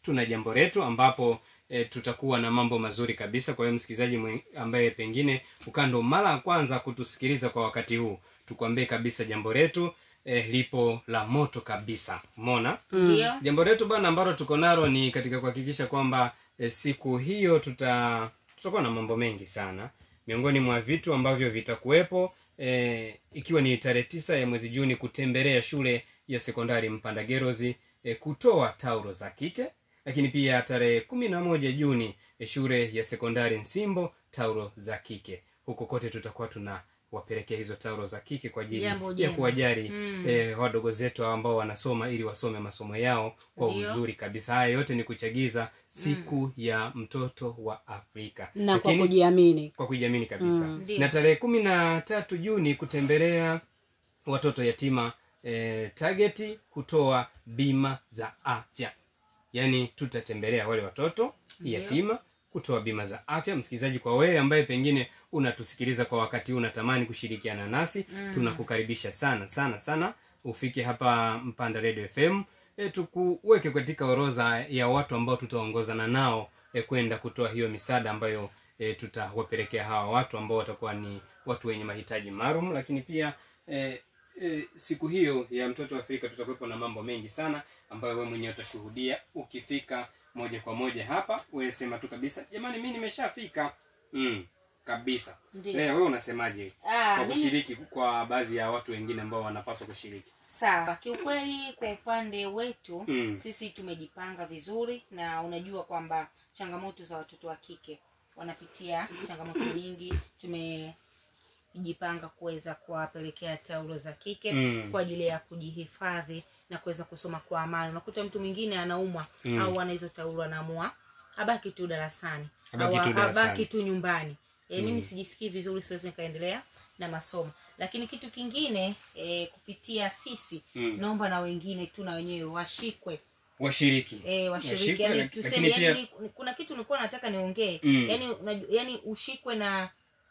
tuna jambo letu ambapo tutakuwa na mambo mazuri kabisa. Kwa hiyo msikilizaji ambaye pengine ukando mara ya kwanza kutusikiliza kwa wakati huu, tukwambie kabisa jambo letu lipo la moto kabisa. Umeona? Jambo letu bwana ambalo tuko nalo ni katika kuhakikisha kwamba siku hiyo tutakuwa na mambo mengi sana. Miongoni mwa vitu ambavyo vitakuwepo ikiwa ni tarehe 9 ya mwezi Juni, kutembelea shule ya sekondari Mpanda Gerozi kutoa taulo za kike. Lakini pia tarehe 11 Juni shule ya sekondari Nsimbo taulo za kike. Huko kote tutakuwa tunawapelekea hizo taulo za kike kwa ajili ya kuwajali wadogo zetu ambao wanasoma, ili wasome masomo yao kwa uzuri kabisa. Haya yote ni kuchagiza siku ya mtoto wa Afrika na kwa kujiamini. Kwa kujiamini kabisa. Na tarehe 13 Juni kutembelea watoto yatima targeti kutoa bima za afya. Yaani tutatembelea wale watoto yatima kutoa bima za afya. Msikilizaji, kwa wewe ambaye pengine unatusikiliza kwa wakati huu unatamani kushirikiana nasi, tunakukaribisha sana sana sana ufike hapa Mpanda Radio FM. Tukuweke katika orodha ya watu ambao tutaongozana nao kwenda kutoa hiyo misaada ambayo tutawapelekea hawa watu ambao watakuwa ni watu wenye mahitaji maalum. Lakini pia siku hiyo ya mtoto wa Afrika tutakuwepo na mambo mengi sana ambayo wewe mwenyewe utashuhudia ukifika moja kwa moja hapa. Wewe sema tu kabisa, jamani mimi nimeshafika. Kabisa. Wewe unasemaje kwa kushiriki kwa baadhi ya watu wengine ambao wanapaswa kushiriki? Sawa. Kiukweli kwa upande wetu sisi tumejipanga vizuri, na unajua kwamba changamoto za watoto wa kike wanapitia changamoto nyingi. Tumejipanga kuweza kuwapelekea taulo za kike kwa ajili ya kujihifadhi na kuweza kusoma kwa amani. Unakuta mtu mwingine anaumwa au ana hizo taulo, anaamua abaki tu darasani, abaki tu nyumbani. Mimi sijisikii vizuri, siwezi nikaendelea na masomo. Lakini kitu kingine kupitia sisi naomba na wengine tu na wenyewe washiriki. Yani tuseme, yani kuna kitu nilikuwa nataka niongee. Yani ushikwe na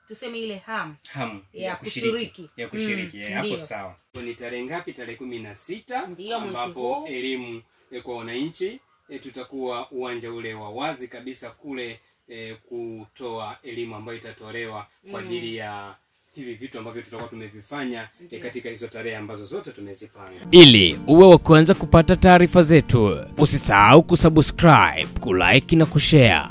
tuseme ile hamu ya kushiriki. Hapo sawa. Ni tarehe ngapi? Tarehe 16 ambapo elimu kwa wananchi tutakuwa uwanja ule wa wazi kabisa kule kutoa elimu ambayo itatolewa kwa ajili ya hivi vitu ambavyo tutakuwa tumevifanya katika hizo tarehe ambazo zote tumezipanga. Ili uwe wa kwanza kupata taarifa zetu, usisahau kusubscribe, kulike na kushare.